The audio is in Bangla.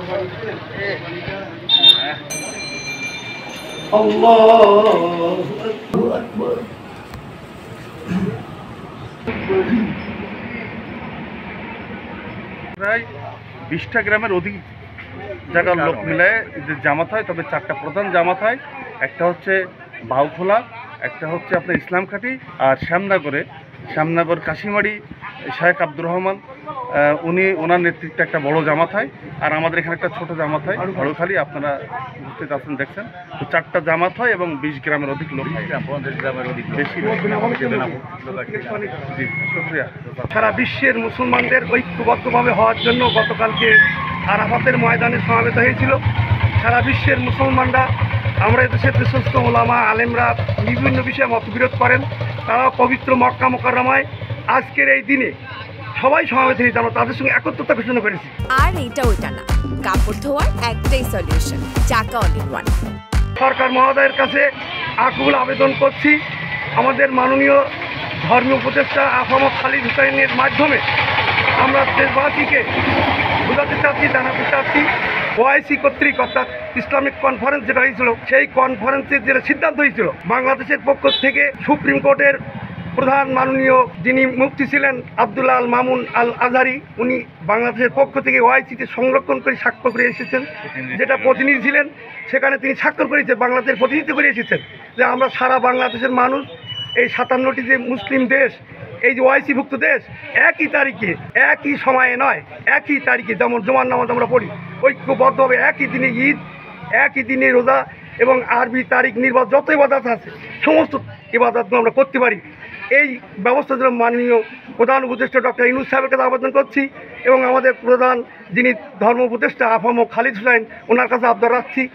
প্রায় 20টা গ্রামের অধিক জায়গার লোক মিলে যে জামাত হয়, তবে 4টা প্রধান জামাত হয়। একটা হচ্ছে বাউখোলা, একটা হচ্ছে আপনার ইসলামঘাটি, আর শ্যামনগর কাশিমারি শেখ আব্দুর রহমান, ওনার নেতৃত্বে একটা বড় জামাত হয়। আর আমাদের এখানে একটা ছোট জামাত হয় ঘড়খালি, আপনারা উপস্থিত আছেন দেখছেন। তো 4টা জামাত হয় এবং 20 গ্রামের অধিক লোক হয়, 50 গ্রামের অধিক বেশি। সারা বিশ্বের মুসলমানদের ঐক্যবদ্ধভাবে হওয়ার জন্য গতকালকে আরাফাতের ময়দানে সমাবেত হয়েছিল। সারা বিশ্বের মুসলমানরা, আমরা দেশের যে সমস্ত ওলামা আলেমরা বিভিন্ন বিষয়ে মতবিরোধ করেন, তারাও পবিত্র মক্কা মুকাররমায় আজকের এই দিনে সবাই সমাবেত হয়েছে। আমরা তাদের সঙ্গে একত্রতা ঘোষণা করেছি। আর এটা ওইটা না, কাপড় ধোয়ার একটাই সলিউশন, চাকা অল ইন ওয়ান। সরকার মহোদয়ের কাছে আকুল আবেদন করছি, আমাদের মাননীয় ধর্মীয় উপদেষ্টা আফামা খালিদ হুসাইনের মাধ্যমে আমরা দেশবাসীকে বোঝাতে চাচ্ছি, জানাতে চাচ্ছি, ওআইসি কর্তৃক অর্থাৎ ইসলামিক কনফারেন্স যেটা হয়েছিল, সেই কনফারেন্সের যেটা সিদ্ধান্ত হয়েছিল বাংলাদেশের পক্ষ থেকে সুপ্রিম কোর্টের প্রধান মাননীয় যিনি মুফতি ছিলেন আব্দুল আল মামুন আল আজহারি, উনি বাংলাদেশের পক্ষ থেকে ওআইসিতে সংরক্ষণ করে স্বাক্ষর করে এসেছেন। যেটা প্রতিনিধি ছিলেন সেখানে তিনি স্বাক্ষর করেছেন, বাংলাদেশের প্রতিনিধিত্ব করে এসেছেন যে আমরা সারা বাংলাদেশের মানুষ, এই 57টি যে মুসলিম দেশ, এই যে ওআইসিভুক্ত দেশ, একই তারিখে একই সময়ে নয়, একই তারিখে যেমন জুমার নামাজ আমরা পড়ি ঐক্যবদ্ধভাবে, একই দিনে ঈদ, একই দিনে রোজা এবং আরবি তারিখ নির্বাচন যত ইবাদত আছে সমস্ত ইবাদতগুলো আমরা করতে পারি। এই ব্যবস্থার জন্য মাননীয় প্রধান উপদেষ্টা ডক্টর ইউনূস সাহেবের কাছে আবেদন করছি এবং আমাদের প্রধান যিনি ধর্ম উপদেষ্টা আফাম খালিদ হুসাইন, ওনার কাছে আবদার রাখছি।